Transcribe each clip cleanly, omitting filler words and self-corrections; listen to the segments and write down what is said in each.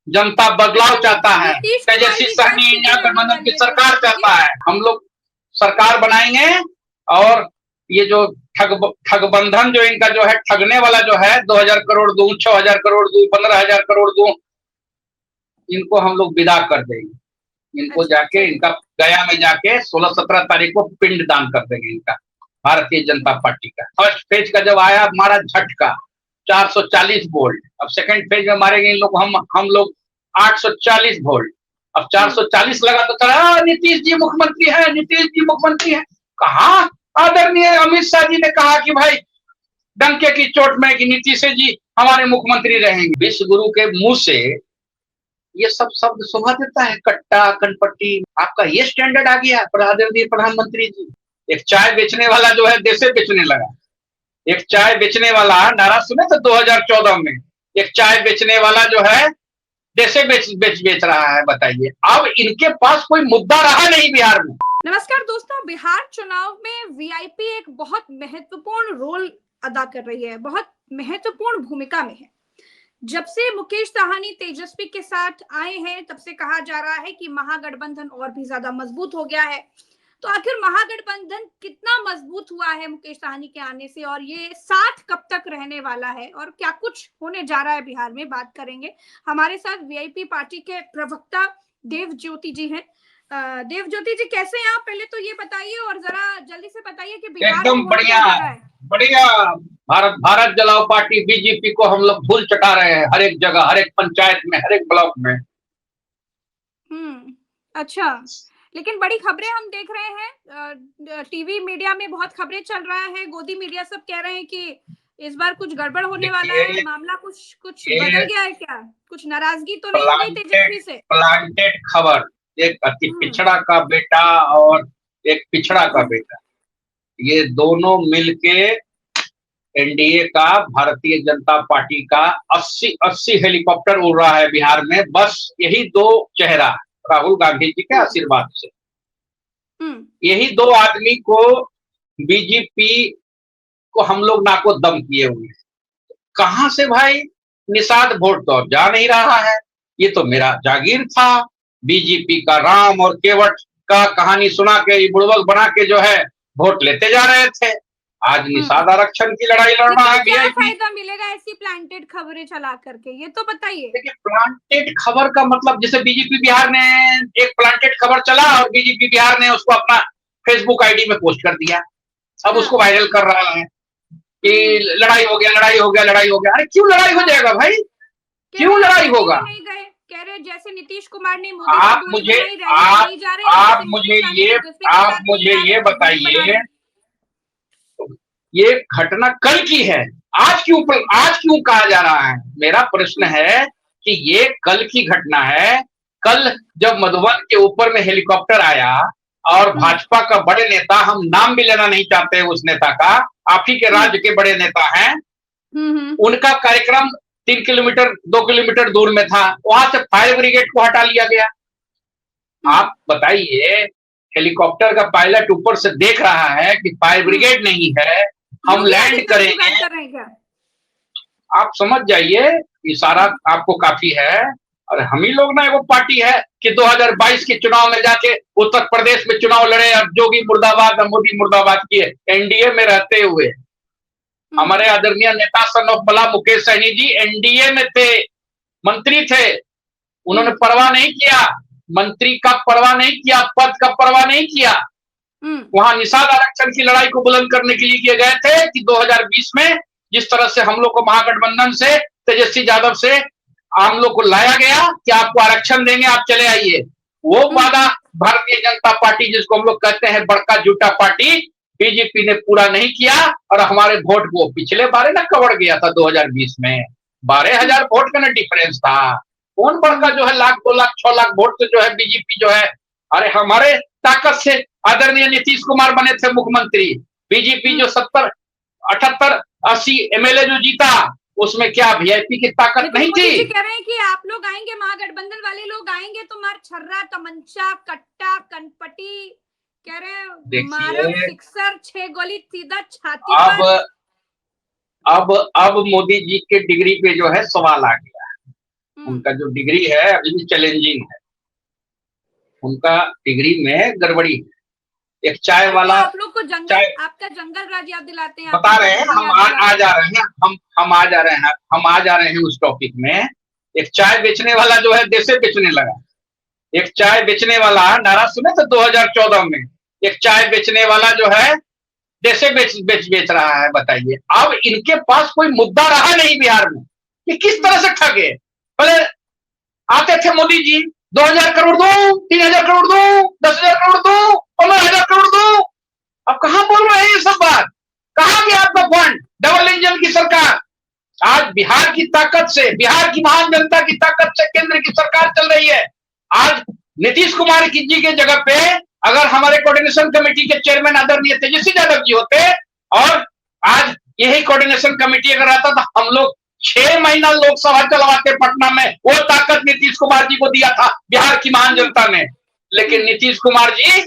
जनता बदलाव चाहता है, नीतीश कुमार तेजस्वी की क्या सहनी इंडिया स्थिति होने गठबंधन वाली की है फिर सरकार बताइए। चाहता है। हम लोग सरकार बनाएंगे और ये जो ठगबंधन जो इनका जो है, ठगने वाला जो है, 2,000 करोड़ दूं, 6,000 करोड़ दूं, 15,000 करोड़ दूं, इनको हम लोग विदा कर देंगे। इनको अच्छा जाके चलिए। इनका गया में जाके 16-17 तारीख को पिंड दान कर देंगे इनका, भारतीय जनता पार्टी का। फर्स्ट फेज का जब आया हमारा झटका 440 वोल्ट, अब सेकंड फेज में मारेंगे इन लोग, हम लोग 840 वोल्ट। अब 440 लगा तो चला नीतीश जी मुख्यमंत्री है, नीतीश जी मुख्यमंत्री है। कहा आदरणीय अमित शाह जी ने कहा कि भाई डंके की चोट में कि नीतीश जी हमारे मुख्यमंत्री रहेंगे। विश्व गुरु के मुंह से ये सब शब्द शोभा देता है, कट्टा कनपट्टी। आपका ये स्टैंडर्ड आ गया आदरणीय प्रधानमंत्री जी। एक चाय बेचने वाला जो है देशे बेचने लगा। एक चाय बेचने वाला नारा सुने थे 2014 में, एक चाय बेचने वाला जो है देशे बेच रहा है। बताइए, अब इनके पास कोई मुद्दा रहा नहीं बिहार में। नमस्कार दोस्तों, बिहार चुनाव में वीआईपी एक बहुत महत्वपूर्ण रोल अदा कर रही है, बहुत महत्वपूर्ण भूमिका में है। जब से मुकेश साहनी तेजस्वी के साथ आए हैं, तब से कहा जा रहा है कि महागठबंधन और भी ज्यादा मजबूत हो गया है। तो आखिर महागठबंधन कितना मजबूत हुआ है मुकेश साहनी के आने से, और ये साथ कब तक रहने वाला है, और क्या कुछ होने जा रहा है बिहार में, बात करेंगे। हमारे साथ वीआईपी पार्टी के प्रवक्ता देव ज्योति जी हैं। देव ज्योति जी, कैसे हैं आप? पहले तो ये बताइए और जरा जल्दी से बताइए कि बिहार में एकदम होने क्या बढ़िया, जा रहा है। बढ़िया। भारत जलाओ पार्टी बीजेपी को हम लोग धूल चटा रहे हैं, हर एक जगह, हर एक पंचायत में, हर एक ब्लॉक में। अच्छा। लेकिन बड़ी खबरें हम देख रहे हैं, टीवी मीडिया में बहुत खबरें चल रहा है, गोदी मीडिया सब कह रहे हैं कि इस बार कुछ गड़बड़ होने वाला है, देखिए, मामला कुछ कुछ बदल ये गया है क्या? कुछ नाराजगी तो नहीं हो गई प्लांटेड तेजस्वी से? प्लांटेड खबर, एक अति हम्म पिछड़ा का बेटा और एक पिछड़ा का बेटा, ये दोनों मिलके एनडीए का, भारतीय जनता पार्टी का 80 हेलीकॉप्टर उड़ रहा है बिहार में। बस यही दो चेहरा, राहुल गांधी जी के आशीर्वाद से, यही दो आदमी को बीजेपी को हम लोग नाको दम किए हुए हैं। कहां से भाई निषाद वोट तो अब जा नहीं रहा है। ये तो मेरा जागीर था, बीजेपी का राम और केवट का कहानी सुना के बुड़बक बना के जो है वोट लेते जा रहे थे। आज निषाद आरक्षण की लड़ाई लड़ रहा लेकिन है क्या वीआईपी। फायदा मिलेगा ऐसी प्लांटेड खबरें चला करके, ये तो बताइए। देखिए, प्लांटेड खबर का मतलब, जैसे बीजेपी बिहार ने एक प्लांटेड खबर चला और बीजेपी बिहार ने उसको अपना फेसबुक आईडी में पोस्ट कर दिया, अब उसको वायरल कर रहा है कि लड़ाई हो गया, लड़ाई हो गया, लड़ाई हो गया। अरे क्यों लड़ाई हो जाएगा भाई, कह क्यों रहे आप लड़ाई दिल्ली होगा? भी नहीं गए, कह रहे जैसे नीतीश कुमार ने मोदी से आप दूरी मुझे बनाई, रैली में आप नहीं जा रहे, आप वैसे मुझे मुकेश सहनी ये तेजस्वी के आप साथ नहीं मुझे जा रहे ये तो दूरी बना बताइए, रहे। ये घटना कल की है, आज क्यों कहा जा रहा है? मेरा प्रश्न है कि ये कल की घटना है। कल जब मधुबन के ऊपर में हेलीकॉप्टर आया और भाजपा का बड़े नेता, हम नाम भी लेना नहीं चाहते उस नेता का, आप ही के राज्य के बड़े नेता हैं, उनका कार्यक्रम 3 किलोमीटर 2 किलोमीटर दूर में था, वहां से फायर ब्रिगेड को हटा लिया गया। आप बताइए, हेलीकॉप्टर का पायलट ऊपर से देख रहा है कि फायर ब्रिगेड नहीं है, हम योगी लैंड आदित्यनाथ की बात करेंगे। कर रहे हैं क्या? आप समझ जाइए, इशारा आपको काफी है। और हम ही लोग ना एगो पार्टी है कि 2022 के चुनाव में जाके उत्तर प्रदेश में चुनाव लड़े और जोगी मुर्दाबाद और मोदी मुर्दाबाद किए, एनडीए में रहते हुए। हमारे आदरणीय नेता सन ऑफ बला मुकेश सहनी जी एनडीए में थे, मंत्री थे, उन्होंने परवाह नहीं किया, मंत्री का परवाह नहीं किया, पद का परवाह नहीं किया। वहां निषाद आरक्षण की लड़ाई को बुलंद करने के लिए गए थे कि 2020 में जिस तरह से हम लोग को महागठबंधन से, तेजस्वी यादव से हम लोग को लाया गया कि आपको आरक्षण देंगे, आप चले आइए, वो वादा भारतीय जनता पार्टी, जिसको हम लोग कहते हैं बड़का झूठा पार्टी, बीजेपी ने पूरा नहीं किया। और हमारे वोट को पिछले बार ना कवर गया था 2020 में, 12,000 वोट का ना डिफरेंस था। कौन बड़का जो है 1,00,000 2,00,000 6,00,000 वोट से जो है बीजेपी जो है, अरे हमारे ताकत से आदरणीय नीतीश कुमार बने थे मुख्यमंत्री। बीजेपी जो 70 78 80 एमएलए जो जीता, उसमें क्या वीआईपी की ताकत नहीं मोदी जी थी? कह रहे हैं कि आप लोग आएंगे, महागठबंधन वाले लोग आएंगे तो मार छर्रा तमंचा कट्टा कनपटी, कह रहे हैं मारब देखिए, सिक्सर 6 गोली सीधा छाती अब पर। अब मोदी जी के डिग्री पे जो है सवाल आ गया। उनका जो डिग्री है अभी भी चैलेंजिंग है, उनका डिग्री में गड़बड़ी है। एक चाय वाला, आप लोग को चाय आपका जंगल राज याद दिलाते हैं, बता रहे हैं हम, आ जा रहे हैं हम आ जा रहे हैं उस टॉपिक में। एक चाय बेचने वाला जो है देशे बेचने लगा। एक चाय बेचने वाला नारा सुने तो 2014 में, एक चाय बेचने वाला जो है देशे बेच रहा है। बताइए, अब इनके पास कोई मुद्दा रहा नहीं बिहार में, ये किस तरह से ठगे। पहले आते थे मोदी जी, 2000 करोड़ दो, 3000 करोड़ दो, 10,000 करोड़ दो, 15,000 करोड़ दो। अब कहां बोल रहे हैं ये सब बात, कहां गया आपका फंड? डबल इंजन की सरकार। आज बिहार की ताकत से, बिहार की महान जनता की ताकत से केंद्र की सरकार चल रही है। आज नीतीश कुमार जी के जगह पे अगर हमारे कोऑर्डिनेशन कमेटी के चेयरमैन आदरणीय तेजस्वी यादव जी होते, और आज यही कोऑर्डिनेशन कमेटी अगर आता तो हम लोग 6 महीना लोकसभा चलवाते पटना में। वो ताकत नीतीश कुमार जी को दिया था बिहार की महान जनता ने। लेकिन नीतीश कुमार जी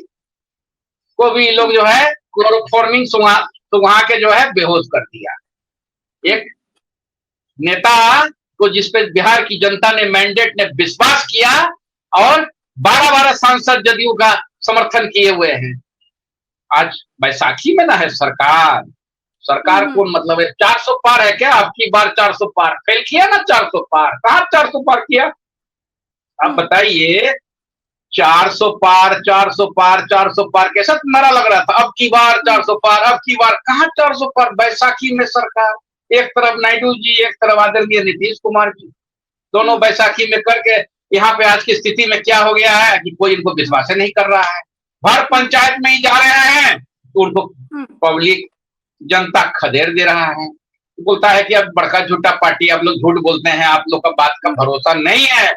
को भी लोग जो है क्लोरोफॉर्मिंग सुंघा के जो है बेहोश कर दिया। एक नेता को जिसपे बिहार की जनता ने, मैंडेट ने विश्वास किया, और 12-12 सांसद जदयू का समर्थन किए हुए हैं। आज बैसाखी में ना है सरकार, सरकार को मतलब है 400 पार है क्या? आपकी बार 400 पार फेल किया ना, 400 पार कहां 400 पार किया? आप बताइए, 400 पार 400 पार 400 पार कैसा नारा लग रहा था, अब की बार 400 पार, अब की बार कहां 400 पार। बैसाखी में सरकार, एक तरफ नायडू जी, एक तरफ आदरणीय नीतीश कुमार जी, दोनों बैसाखी में करके यहाँ पे आज की स्थिति में क्या हो गया है कि कोई इनको विश्वास नहीं कर रहा है। हर पंचायत में ही जा रहे हैं तो उनको पब्लिक जनता खदेड़ दे रहा है, बोलता है कि अब बड़का झूठा पार्टी, आप लोग झूठ बोलते हैं, आप लोग का बात का भरोसा नहीं है।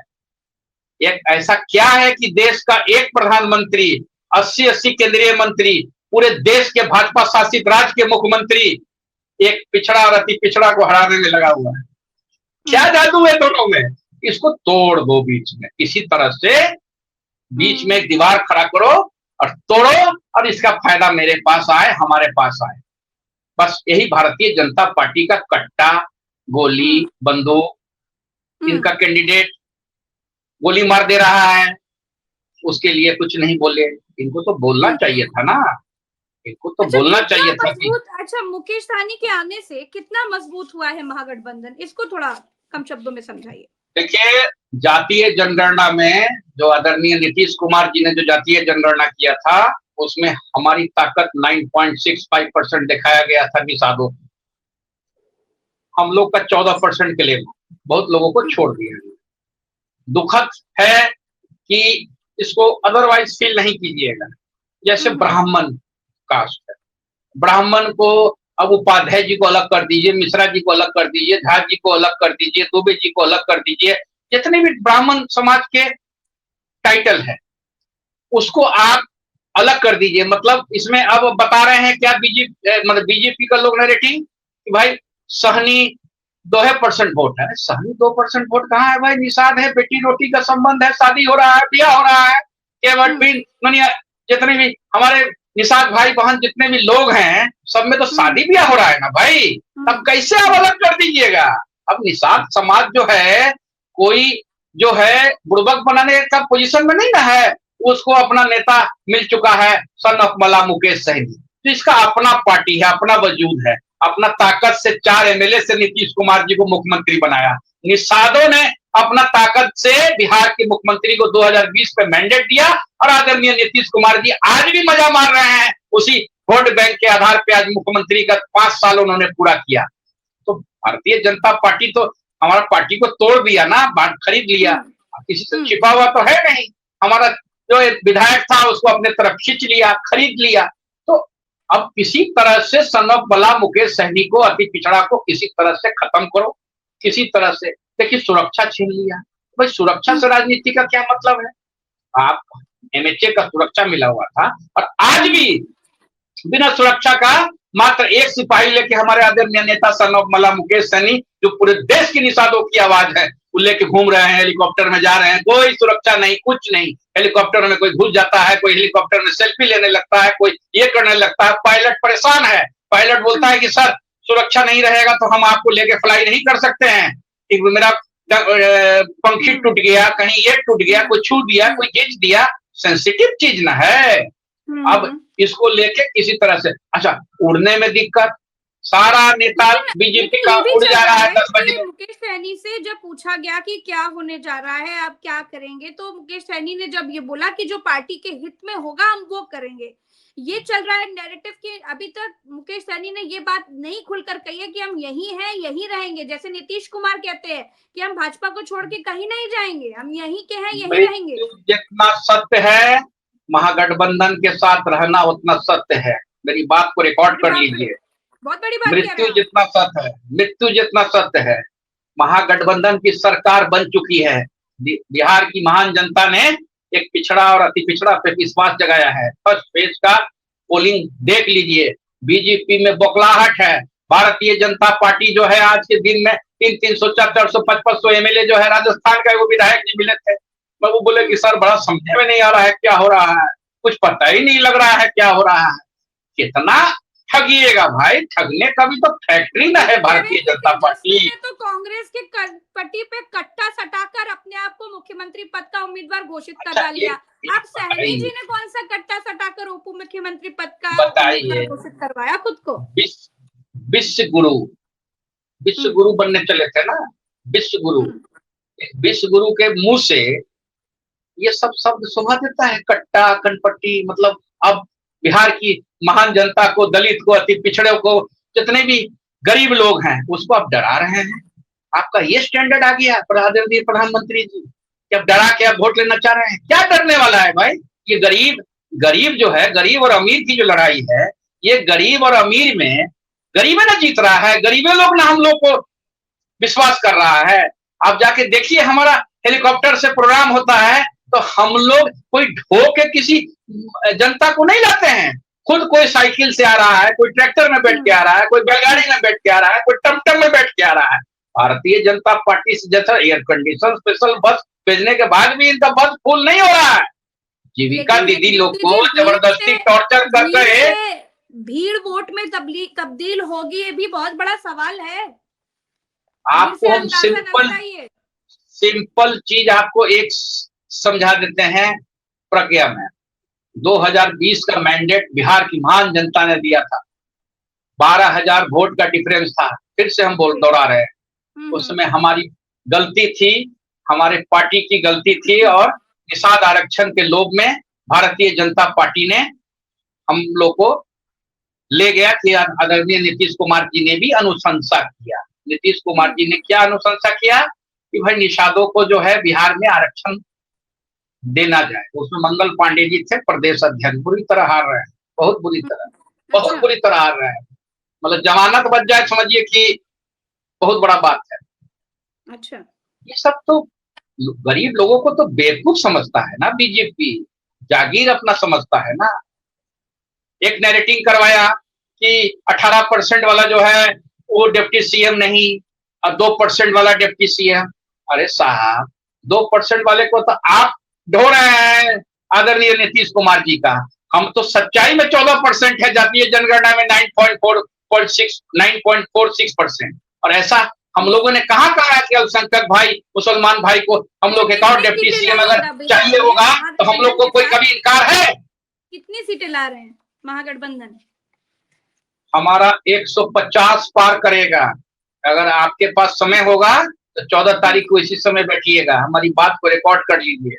एक ऐसा क्या है कि देश का एक प्रधानमंत्री, 80-80 केंद्रीय मंत्री, पूरे देश के भाजपा शासित राज्य के मुख्यमंत्री एक पिछड़ा और अति पिछड़ा को हराने में लगा हुआ है। क्या जादू है दोनों में? इसको तोड़ दो बीच में, किसी तरह से बीच में एक दीवार खड़ा करो और तोड़ो, और इसका फायदा मेरे पास आए, हमारे पास आए। बस यही भारतीय जनता पार्टी का कट्टा, गोली, बंदूक, इनका कैंडिडेट गोली मार दे रहा है, उसके लिए कुछ नहीं बोले। इनको तो बोलना चाहिए था ना, इनको तो बोलना चाहिए था कि अच्छा, मुकेश सहनी के आने से कितना मजबूत हुआ है महागठबंधन, इसको थोड़ा कम शब्दों में समझाइए। देखिए, जातीय जनगणना में जो आदरणीय नीतीश कुमार जी ने जो जातीय जनगणना किया था, उसमें हमारी ताकत 9.65% दिखाया गया था निषादों। हम लोग का 14% के लिए बहुत लोगों को छोड़ दिया। दुखद है कि इसको अदरवाइज फील नहीं कीजिएगा। जैसे ब्राह्मण कास्ट है, ब्राह्मण को अब उपाध्याय जी को अलग कर दीजिए, मिश्रा जी को अलग कर दीजिए, झा जी को अलग कर दीजिए, दुबे जी को अलग कर दीजिए, जितने भी ब्राह्मण समाज के टाइटल है उसको आप अलग कर दीजिए। मतलब इसमें अब बता रहे हैं क्या मतलब बीजेपी का लोग नरेटिंग कि भाई सहनी 2% वोट है। सहनी 2% वोट कहाँ है भाई? निषाद है, बेटी रोटी का संबंध है, शादी हो रहा है, ब्याह हो रहा है, केवल भी जितने भी हमारे निषाद भाई बहन जितने भी लोग हैं, सब में तो शादी ब्याह हो रहा है ना भाई। तब कैसे आप अलग कर दीजिएगा? अब निषाद समाज जो है, कोई जो है बुड़बक बनाने का पोजीशन में नहीं ना है, उसको अपना नेता मिल चुका है, सन ऑफ मला मुकेश सहनी। तो इसका अपना पार्टी है, अपना वजूद है, अपना ताकत से 4 एमएलए से नीतीश कुमार जी को मुख्यमंत्री बनाया। निषादों ने अपना ताकत से बिहार के मुख्यमंत्री को 2020 में मैंडेट दिया, और आदरणीय नीतीश कुमार जी आज भी मजा मार रहे हैं उसी वोट बैंक के आधार पे। आज मुख्यमंत्री का 5 साल उन्होंने पूरा किया। तो भारतीय जनता पार्टी तो हमारा पार्टी को तोड़ दिया ना, खरीद लिया, किसी से छिपा हुआ तो है नहीं। हमारा जो विधायक था उसको अपने तरफ खींच लिया, खरीद लिया। तो अब किसी तरह से सन ऑफ मला मुकेश सहनी को, अति पिछड़ा को किसी तरह से खत्म करो, किसी तरह से। देखिए, सुरक्षा छीन लिया भाई, सुरक्षा से राजनीति का क्या मतलब है? आप एमएचए का सुरक्षा मिला हुआ था, और आज भी बिना सुरक्षा का मात्र एक सिपाही लेके हमारे आदरणीय नेता सन ऑफ मला मुकेश सहनी, जो पूरे देश की निषादों की आवाज है, वो लेके घूम रहे हैं, हेलीकॉप्टर में जा रहे हैं, कोई सुरक्षा नहीं, कुछ नहीं। हेलीकॉप्टर में कोई घुस जाता है, कोई हेलीकॉप्टर में सेल्फी लेने लगता है, कोई ये करने लगता है। पायलट परेशान है, पायलट बोलता है कि सर सुरक्षा नहीं रहेगा तो हम आपको लेके फ्लाई नहीं कर सकते हैं। मेरा पंखी टूट गया, कहीं ये टूट गया, कोई छू दिया, कोई खींच दिया, सेंसिटिव चीज ना है। अब इसको लेके किसी तरह से, अच्छा उड़ने में दिक्कत, सारा नेता बीजेपी लेकिन का ये भी उड़ चल जा रहा रहा है है 10 कि बजे। मुकेश सहनी से जब पूछा गया कि क्या होने जा रहा है, आप क्या करेंगे, तो मुकेश सहनी ने जब ये बोला कि जो पार्टी के हित में होगा हम वो करेंगे। ये चल रहा है नैरेटिव कि अभी तक मुकेश सहनी ने ये बात नहीं खुलकर कही है कि हम यही हैं, यही रहेंगे। जैसे नीतीश कुमार कहते हैं कि हम भाजपा को छोड़ के कहीं नहीं जाएंगे, हम यहीं के हैं, यहीं रहेंगे। मृत्यु जितना सत्य है, महागठबंधन के साथ रहना उतना सत्य है। मेरी बात को रिकॉर्ड अरे कर बाप रे, लीजिए। बहुत बड़ी बात कह रहे मृत्यु हैं आप। जितना सत्य है, मृत्यु जितना सत्य है। महागठबंधन की सरकार बन चुकी है। बिहार की महान जनता ने एक पिछड़ा और अति पिछड़ा पे विश्वास जगाया है। फर्स्ट फेज का पोलिंग देख लीजिए, बीजेपी में बौखलाहट है। भारतीय जनता पार्टी जो है आज के दिन में 300 400 500 एमएलए जो है, राजस्थान का वो विधायक जी मिले थे, मैं वो बोले कि सर बड़ा समझ में नहीं आ रहा है क्या हो रहा है, कुछ पता ही नहीं लग रहा है क्या हो रहा है। कितना ठगिएगा भाई, ठगने का भी तो फैक्ट्री ना है भारतीय जनता पार्टी। ने तो कांग्रेस के पट्टी पे कट्टा सटाकर अपने आप को मुख्यमंत्री पद का उम्मीदवार घोषित करा लिया। आप सहनी जी ने कौन सा कट्टा सटाकर उप मुख्यमंत्री पद का उम्मीदवार घोषित करवाया खुद को? विश्व गुरु बनने चले थे ना, विश्व गुरु। विश्व गुरु के मुंह से ये सब शब्द शोभा देता है, कट्टा कनपट्टी। मतलब अब बिहार की महान जनता को, दलित को, अति पिछड़े को, जितने भी गरीब लोग हैं उसको आप डरा रहे हैं। आपका ये स्टैंडर्ड आ गया आदरणीय प्रधानमंत्री जी कि अब डरा के आप वोट लेना चाह रहे हैं। क्या डरने वाला है भाई? ये गरीब जो है, गरीब और अमीर की जो लड़ाई है, ये गरीब और अमीर में गरीबे ना जीत रहा है, गरीबे लोग ना हम लोग को विश्वास कर रहा है। आप जाके देखिए, हमारा हेलीकॉप्टर से प्रोग्राम होता है तो हम लोग कोई ढो के किसी जनता को नहीं लाते हैं। खुद कोई साइकिल से आ रहा है, कोई ट्रैक्टर में बैठ के आ रहा है, कोई बैलगाड़ी में बैठ के आ रहा है, कोई टमटम में बैठ के आ रहा है। भारतीय जनता पार्टी से जैसा एयर कंडीशन स्पेशल बस भेजने के बाद भी इनका बस फुल नहीं हो रहा है। जीविका दीदी लोग को जबरदस्ती टॉर्चर करके भीड़ वोट में तब्दील होगी, ये भी बहुत बड़ा सवाल है। आपको हम सिंपल चीज आपको एक समझा देते हैं प्रक्रिया में। 2020 का मैंडेट बिहार की महान जनता ने दिया था, 12,000 वोट का डिफरेंस था। फिर से हम दोहरा रहे हैं, उसमें हमारी गलती थी, हमारे पार्टी की गलती थी, और निषाद आरक्षण के लोभ में भारतीय जनता पार्टी ने हम लोग को ले गया कि आदरणीय नीतीश कुमार जी ने भी अनुशंसा किया। नीतीश कुमार जी ने क्या अनुशंसा किया कि भाई निषादों को जो है बिहार में आरक्षण देना जाए। उसमें मंगल पांडे जी थे प्रदेश अध्यक्ष, बुरी तरह हार रहे हैं, बहुत बुरी तरह हार रहे हैं। मतलब जमानत बच जाए समझिए कि बहुत बड़ा बात है। अच्छा, ये सब तो गरीब लोगों को तो बेवकूफ समझता है ना बीजेपी, जागीर अपना समझता है ना। एक नैरेटिंग करवाया कि 18% वाला जो है वो डिप्टी सीएम नहीं, और 2% वाला डिप्टी सीएम। अरे साहब, 2% वाले को तो आप ढो रहे हैं आदरणीय नीतीश कुमार जी का। हम तो सच्चाई में 14% है, जातीय जनगणना में 9.46%। और ऐसा हम लोगों ने कहा है कि अल्पसंख्यक भाई, मुसलमान भाई को हम लोग एक और डिप्टी सीएम अगर चाहिए होगा तो हम लोग को कोई कभी इनकार है? कितनी सीटें ला रहे हैं महागठबंधन? हमारा 150 पार करेगा। अगर आपके पास समय होगा तो 14 तारीख को इसी समय बैठिएगा, हमारी बात को रिकॉर्ड कर लीजिए।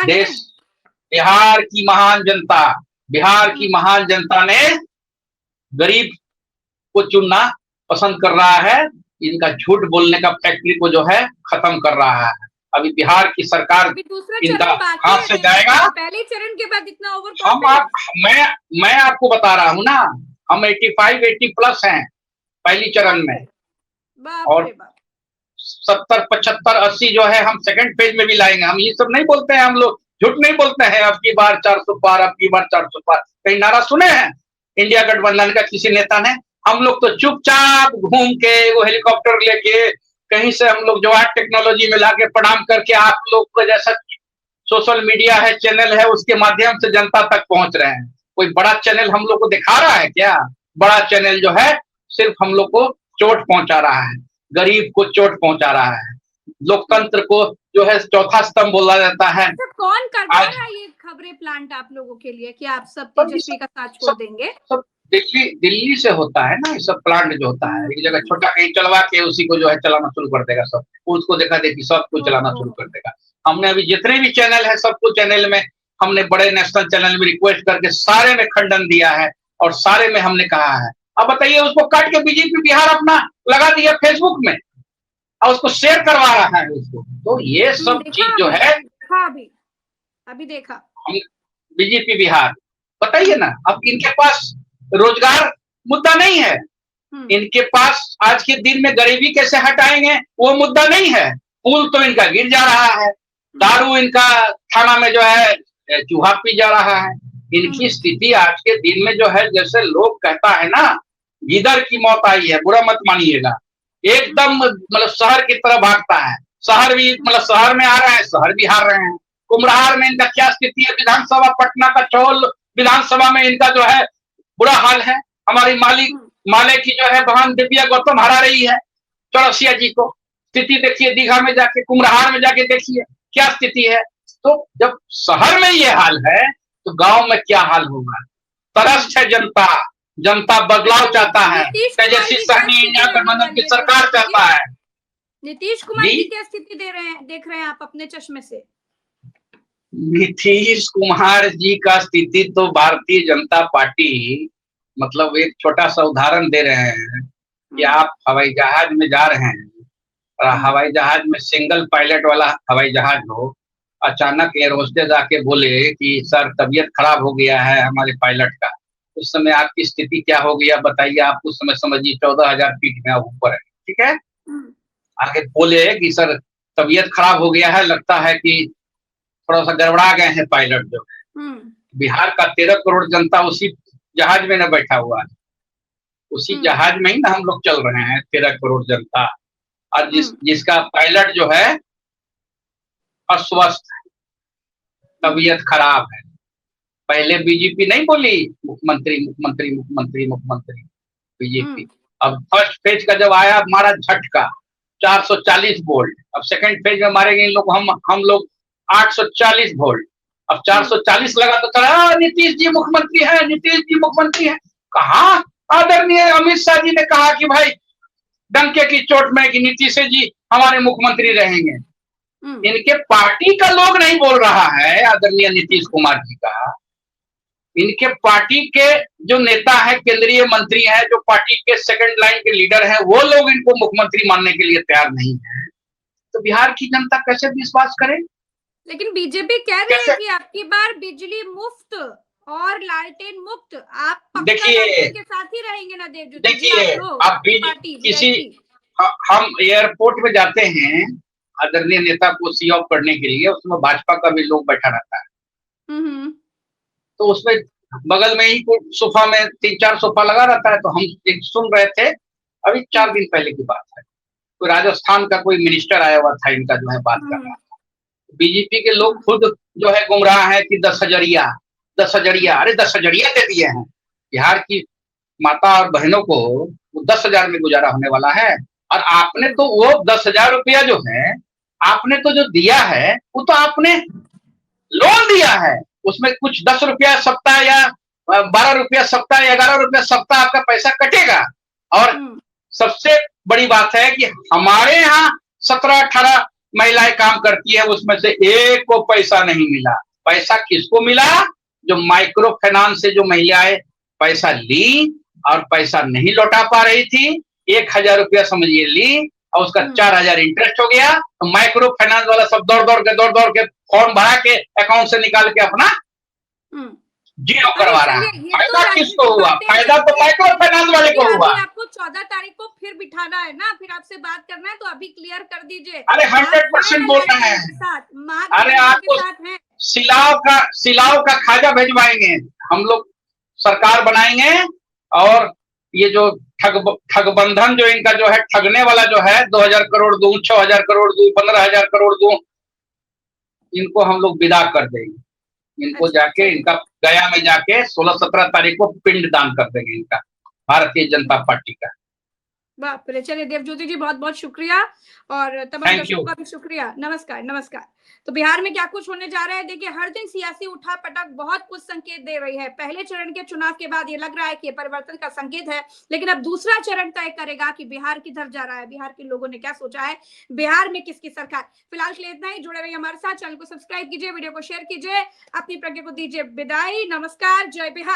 देश, बिहार की महान जनता ने गरीब को चुनना पसंद कर रहा है। इनका झूठ बोलने का फैक्ट्री को जो है खत्म कर रहा है। अभी बिहार की सरकार इनका हाथ से जाएगा। पहले चरण के बाद इतना मैं आपको बता रहा हूँ ना, हम 85 80 प्लस हैं पहली चरण में, और 70 75 80 जो है हम सेकंड फेज में भी लाएंगे। हम ये सब नहीं बोलते हैं, हम लोग झूठ नहीं बोलते हैं। अब की बार 400 पार, अब की बार 400 पार, कहीं नारा सुने हैं इंडिया गठबंधन का किसी नेता ने? हम लोग तो चुपचाप घूम के वो हेलीकॉप्टर लेके कहीं से हम लोग जो है टेक्नोलॉजी में लाके प्रणाम करके आप लोग को जैसा सोशल मीडिया है, चैनल है, उसके माध्यम से जनता तक पहुंच रहे हैं। कोई बड़ा चैनल हम लोग को दिखा रहा है क्या? बड़ा चैनल जो है सिर्फ हम लोग को चोट पहुंचा रहा है, गरीब को चोट पहुंचा रहा है। लोकतंत्र को जो है चौथा स्तंभ बोला जाता है। तो कौन करता आज है ये खबरें प्लांट आप लोगों के लिए कि आप सब सब ये तेजस्वी का साथ छोड़ सब देंगे? सब दिल्ली दिल्ली से होता है ना, ये सब प्लांट जो होता है एक जगह छोटा कहीं चलवा के उसी को जो है चलाना शुरू कर देगा, सब उसको देखा देखी सबको चलाना शुरू कर देगा। हमने अभी जितने भी चैनल है सबको चैनल में हमने बड़े नेशनल चैनल में रिक्वेस्ट करके सारे में खंडन दिया है और सारे में हमने कहा है। अब बताइए उसको काट के बीजेपी बिहार अपना लगा दिया फेसबुक में और उसको शेयर करवा रहा है उसको। तो ये सब चीज जो है अभी देखा बीजेपी बिहार, बताइए ना। अब इनके पास रोजगार मुद्दा नहीं है, इनके पास आज के दिन में गरीबी कैसे हटाएंगे वो मुद्दा नहीं है। पुल तो इनका गिर जा रहा है, दारू इनका थाना में जो है चूहा पी जा रहा है। इनकी स्थिति आज के दिन में जो है जैसे लोग कहता है ना गीदड़ की मौत आई है, बुरा मत मानिएगा। एकदम मतलब शहर की तरफ भागता है, शहर भी मतलब शहर में आ रहे हैं, शहर भी हार रहे हैं। कुम्हरार में इनका क्या स्थिति है, विधानसभा पटना का चौल विधानसभा में इनका जो है बुरा हाल है। हमारी माले की जो है बहन दिव्या गौतम हरा रही है चौरसिया जी को। स्थिति देखिए दीघा में जाके, कुम्हरार में जाके देखिए क्या स्थिति है। तो जब शहर में ये हाल है तो गांव में क्या हाल होगा। तरस है जनता, जनता बदलाव चाहता है, तेजस्वी सहनी इंडिया गठबंधन की सरकार चाहता है। नीतीश कुमार की क्या स्थिति देख रहे हैं आप अपने चश्मे से? नीतीश कुमार जी का स्थिति तो भारतीय जनता पार्टी मतलब एक छोटा सा उदाहरण दे रहे हैं कि आप हवाई जहाज में जा रहे हैं और हवाई जहाज में सिंगल पायलट वाला हवाई जहाज हो, अचानक एयर होस्टेस आके बोले कि सर तबीयत खराब हो गया है हमारे पायलट का। उस समय आपकी स्थिति क्या हो गया बताइए। आप उस समय समझिए 14,000 फीट में ऊपर है, ठीक है। आगे बोले कि सर तबीयत खराब हो गया है, लगता है कि थोड़ा सा गड़बड़ा गए हैं पायलट जो है। बिहार का 13 करोड़ जनता उसी जहाज में न बैठा हुआ है, उसी जहाज में ही ना हम लोग चल रहे हैं 13 करोड़ जनता। और जिसका पायलट जो है अस्वस्थ है, तबीयत खराब है। पहले बीजेपी नहीं बोली मुख्यमंत्री मुख्यमंत्री मुख्यमंत्री मुख्यमंत्री बीजेपी। अब फर्स्ट फेज का जब आया हमारा झटका 440 वोल्ट, अब सेकंड फेज में मारेंगे इन लोग हम लोग 840 वोल्ट। अब 440 लगा तो चला नीतीश जी मुख्यमंत्री है, नीतीश जी मुख्यमंत्री है। कहाँ आदरणीय अमित शाह जी ने कहा कि भाई डंके की चोट में कि नीतीश जी हमारे मुख्यमंत्री रहेंगे। इनके पार्टी का लोग नहीं बोल रहा है आदरणीय नीतीश कुमार जी का, इनके पार्टी के जो नेता है, केंद्रीय मंत्री है, जो पार्टी के सेकंड लाइन के लीडर हैं, वो लोग इनको मुख्यमंत्री मानने के लिए तैयार नहीं है। तो बिहार की जनता कैसे विश्वास करे। लेकिन बीजेपी कह रही है कि आपकी बार बिजली मुफ्त और लालटेन मुक्त। आप देखिए के साथ ही रहेंगे ना देवजू? देखिए आप किसी हम एयरपोर्ट में जाते हैं आदरणीय नेता को सी ऑफ करने के लिए, उसमें भाजपा का भी लोग बैठा रहता है। तो उसमें बगल में ही सोफा में 3-4 सोफा लगा रहता है। तो हम एक सुन रहे थे, अभी 4 दिन पहले की बात है, तो राजस्थान का कोई मिनिस्टर आया हुआ था, इनका जो है बात कर रहा था। बीजेपी के लोग खुद जो है गुमराह है कि 10,000 अरे 10,000 दे दिए हैं। बिहार की माता और बहनों को 10,000 में गुजारा होने वाला है। और आपने तो वो 10,000 रुपया जो है आपने तो जो दिया है वो तो आपने लोन दिया है, उसमें कुछ 10 रुपया सप्ताह या 12 रुपया सप्ताह या 11 रुपया सप्ताह आपका पैसा कटेगा। और सबसे बड़ी बात है कि हमारे यहाँ 17-18 महिलाएं काम करती है, उसमें से एक को पैसा नहीं मिला। पैसा किसको मिला? जो माइक्रो फाइनेंस से जो महिलाएं पैसा ली और पैसा नहीं लौटा पा रही थी, 1,000 रुपया समझिए ली और उसका 4,000 इंटरेस्ट हो गया। तो माइक्रो फाइनेंस वाला सब दौड़ दौड़ के फॉर्म भरा के अकाउंट से निकाल के अपना जीरो करवा रहा है। फायदा किसको हुआ? फायदा तो माइक्रो फाइनेंस वाले को हुआ। आपको 14 तारीख को फिर बिठाना है ना, फिर आपसे बात करना है, तो अभी क्लियर कर दीजिए। अरे 100% बोल रहे हैं। अरे आपको सिलाव का खाजा भेजवाएंगे हम लोग, सरकार बनाएंगे। और ये जो ठगबंधन जो इनका जो है ठगने वाला जो है 2,000 करोड़ दूं, 6,000 करोड़ दूं, 15,000 करोड़ दूं, इनको हम लोग विदा कर देंगे। इनको जाके इनका गया में जाके 16-17 तारीख को पिंड दान कर देंगे इनका, भारतीय जनता पार्टी का। बाप रे, चलिए देवज्योति जी बहुत बहुत शुक्रिया और तमाम दर्शकों का भी शुक्रिया। नमस्कार नमस्कार। तो बिहार में क्या कुछ होने जा रहा है, देखिए हर दिन सियासी उठापटक बहुत कुछ संकेत दे रही है। पहले चरण के चुनाव के बाद ये लग रहा है कि ये परिवर्तन का संकेत है, लेकिन अब दूसरा चरण तय करेगा कि बिहार किधर जा रहा है, बिहार के लोगों ने क्या सोचा है, बिहार में किसकी सरकार। फिलहाल के लिए इतना ही, जुड़े रहिए हमारे साथ, चैनल को सब्सक्राइब कीजिए, वीडियो को शेयर कीजिए, अपनी प्रज्ञा को दीजिए विदाई। नमस्कार, जय बिहार।